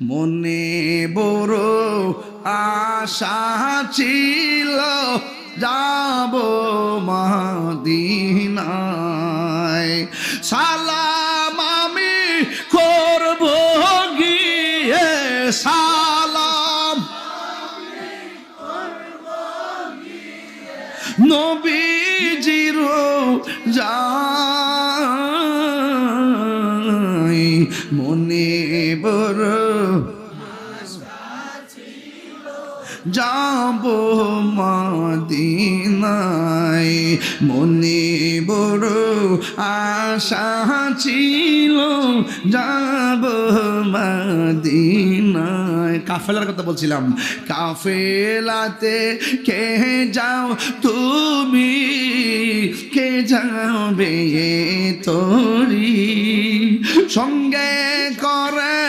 মনে বড় আশা ছিল যাব মদিনায়, সালাম আমি করব গিয়ে, সালাম নবীজির যাই, মনে বড় যাব মদিনায়, মনে বড় আশা ছিল যাব মদিনায়। কাফেলার কথা বলছিলাম, কাফেলাতে কে যাও তুমি, কে যাবে তোরি সঙ্গে করে